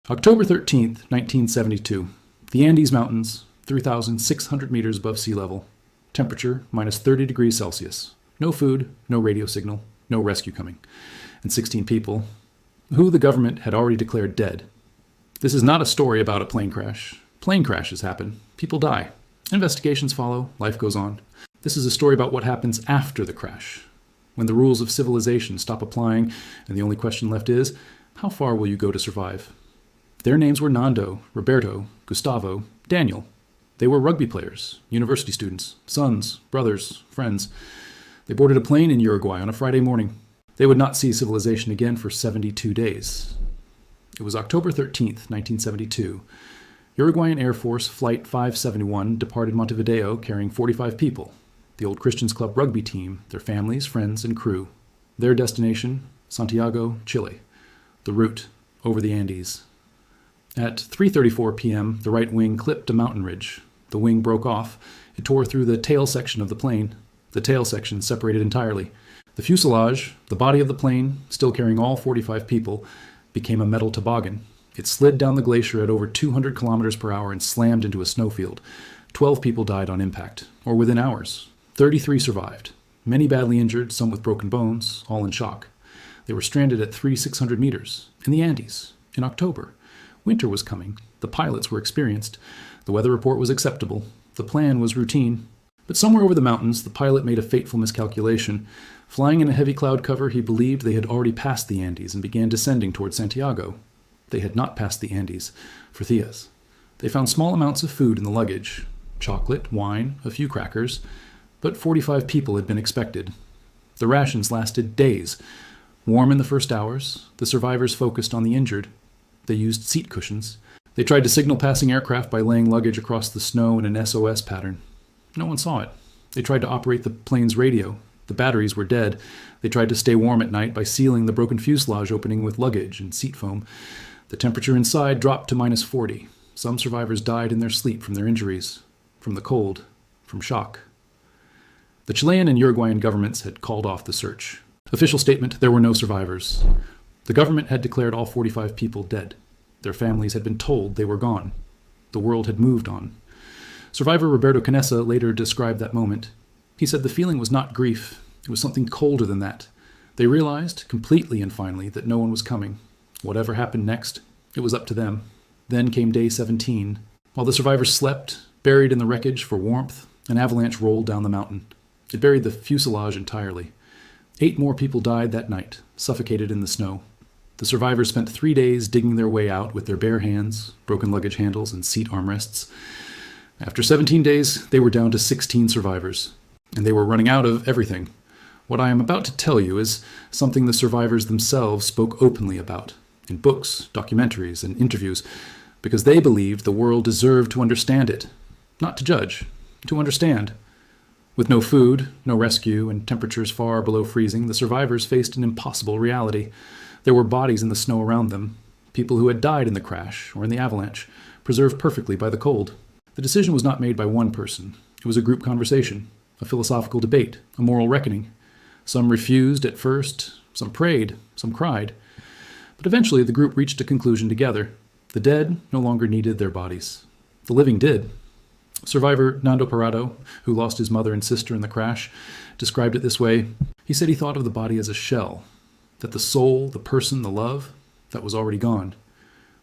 October 13th, 1972. The Andes Mountains, 3,600 meters above sea level. Temperature, minus 30 degrees Celsius. No food, no radio signal, no rescue coming. And 16 people, who the government had already declared dead. This is not a story about a plane crash. Plane crashes happen. People die. Investigations follow. Life goes on. This is a story about what happens after the crash, when the rules of civilization stop applying, and the only question left is, how far will you go to survive? Their names were Nando, Roberto, Gustavo, Daniel. They were rugby players, university students, sons, brothers, friends. They boarded a plane in Uruguay on a Friday morning. They would not see civilization again for 72 days. It was October 13th, 1972. Uruguayan Air Force Flight 571 departed Montevideo carrying 45 people, the Old Christians Club rugby team, their families, friends, and crew. Their destination, Santiago, Chile. The route, over the Andes. At 3:34 p.m., the right wing clipped a mountain ridge. The wing broke off. It tore through the tail section of the plane. The tail section separated entirely. The fuselage, the body of the plane, still carrying all 45 people, became a metal toboggan. It slid down the glacier at over 200 kilometers per hour and slammed into a snowfield. 12 people died on impact, or within hours. 33 survived. Many badly injured, some with broken bones, all in shock. They were stranded at 3,600 meters, in the Andes, in October. Winter was coming. The pilots were experienced. The weather report was acceptable. The plan was routine. But somewhere over the mountains, the pilot made a fateful miscalculation. Flying in a heavy cloud cover, he believed they had already passed the Andes and began descending toward Santiago. They had not passed the Andes, for Theas. They found small amounts of food in the luggage, chocolate, wine, a few crackers, but 45 people had been expected. The rations lasted days. Warm in the first hours, the survivors focused on the injured. They used seat cushions. They tried to signal passing aircraft by laying luggage across the snow in an SOS pattern. No one saw it. They tried to operate the plane's radio. The batteries were dead. They tried to stay warm at night by sealing the broken fuselage opening with luggage and seat foam. The temperature inside dropped to minus 40. Some survivors died in their sleep from their injuries, from the cold, from shock. The Chilean and Uruguayan governments had called off the search. Official statement, there were no survivors. The government had declared all 45 people dead. Their families had been told they were gone. The world had moved on. Survivor Roberto Canessa later described that moment. He said the feeling was not grief. It was something colder than that. They realized, completely and finally, that no one was coming. Whatever happened next, it was up to them. Then came day 17. While the survivors slept, buried in the wreckage for warmth, an avalanche rolled down the mountain. It buried the fuselage entirely. 8 more people died that night, suffocated in the snow. The survivors spent 3 days digging their way out with their bare hands, broken luggage handles, and seat armrests. After 17 days, they were down to 16 survivors, and they were running out of everything. What I am about to tell you is something the survivors themselves spoke openly about, in books, documentaries, and interviews, because they believed the world deserved to understand it, not to judge, to understand. With no food, no rescue, and temperatures far below freezing, the survivors faced an impossible reality. There were bodies in the snow around them, people who had died in the crash or in the avalanche, preserved perfectly by the cold. The decision was not made by one person. It was a group conversation, a philosophical debate, a moral reckoning. Some refused at first, some prayed, some cried. But eventually the group reached a conclusion together. The dead no longer needed their bodies. The living did. Survivor Nando Parado, who lost his mother and sister in the crash, described it this way. He said he thought of the body as a shell, that the soul, the person, the love, that was already gone.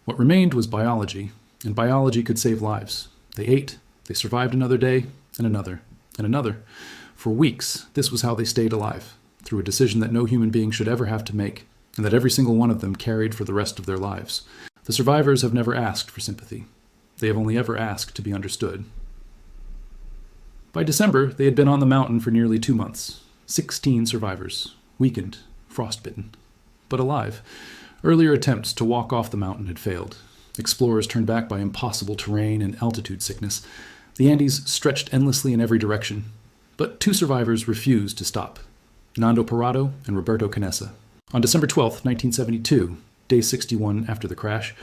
What remained was biology, and biology could save lives. They ate, they survived another day, and another, and another. For weeks, this was how they stayed alive, through a decision that no human being should ever have to make, and that every single one of them carried for the rest of their lives. The survivors have never asked for sympathy. They have only ever asked to be understood. By December, they had been on the mountain for nearly 2 months. 16 survivors, weakened, frostbitten, but alive. Earlier attempts to walk off the mountain had failed. Explorers turned back by impossible terrain and altitude sickness. The Andes stretched endlessly in every direction. But 2 survivors refused to stop, Nando Parado and Roberto Canessa. On December 12, 1972, day 61 after the crash,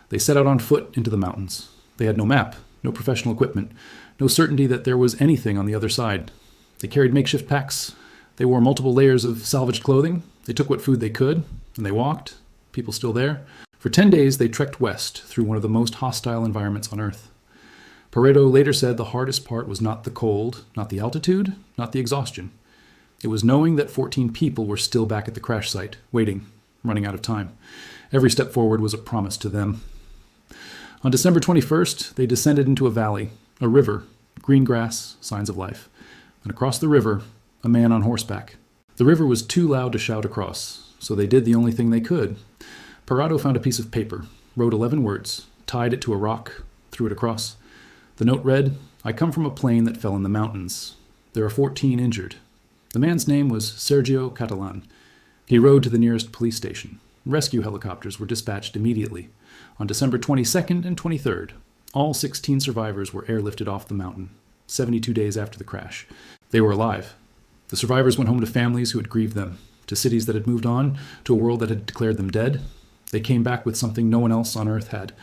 they set out on foot into the mountains. They had no map, no professional equipment, no certainty that there was anything on the other side. They carried makeshift packs. They wore multiple layers of salvaged clothing. They took what food they could, and they walked, people still there, For 10 days, they trekked west through one of the most hostile environments on Earth. Pareto later said the hardest part was not the cold, not the altitude, not the exhaustion. It was knowing that 14 people were still back at the crash site, waiting, running out of time. Every step forward was a promise to them. On December 21st, they descended into a valley, a river, green grass, signs of life. And across the river, a man on horseback. The river was too loud to shout across, so they did the only thing they could. Pareto found a piece of paper, wrote 11 words, tied it to a rock, threw it across. The note read, "I come from a plane that fell in the mountains. There are 14 injured." The man's name was Sergio Catalan. He rode to the nearest police station. Rescue helicopters were dispatched immediately. On December 22nd and 23rd, all 16 survivors were airlifted off the mountain, 72 days after the crash. They were alive. The survivors went home to families who had grieved them, to cities that had moved on, to a world that had declared them dead. They came back with something no one else on Earth had.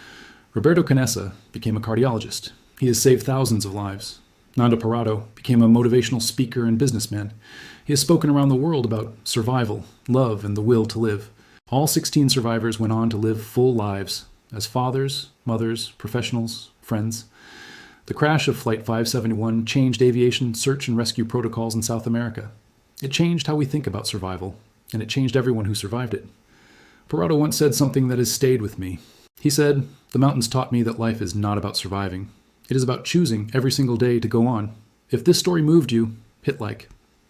Roberto Canessa became a cardiologist. He has saved thousands of lives. Nando Pareto became a motivational speaker and businessman. He has spoken around the world about survival, love, and the will to live. All 16 survivors went on to live full lives as fathers, mothers, professionals, friends. The crash of Flight 571 changed aviation search and rescue protocols in South America. It changed how we think about survival, and it changed everyone who survived it. Pareto once said something that has stayed with me. He said, "The mountains taught me that life is not about surviving. It is about choosing every single day to go on. If this story moved you, hit like.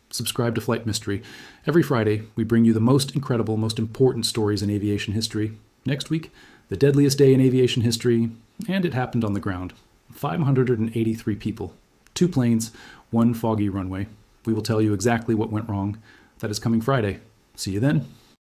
Subscribe to Flight Mystery. Every Friday, we bring you the most incredible, most important stories in aviation history. Next week, the deadliest day in aviation history, and it happened on the ground. 583 people, 2 planes, 1 foggy runway. We will tell you exactly what went wrong. That is coming Friday. See you then.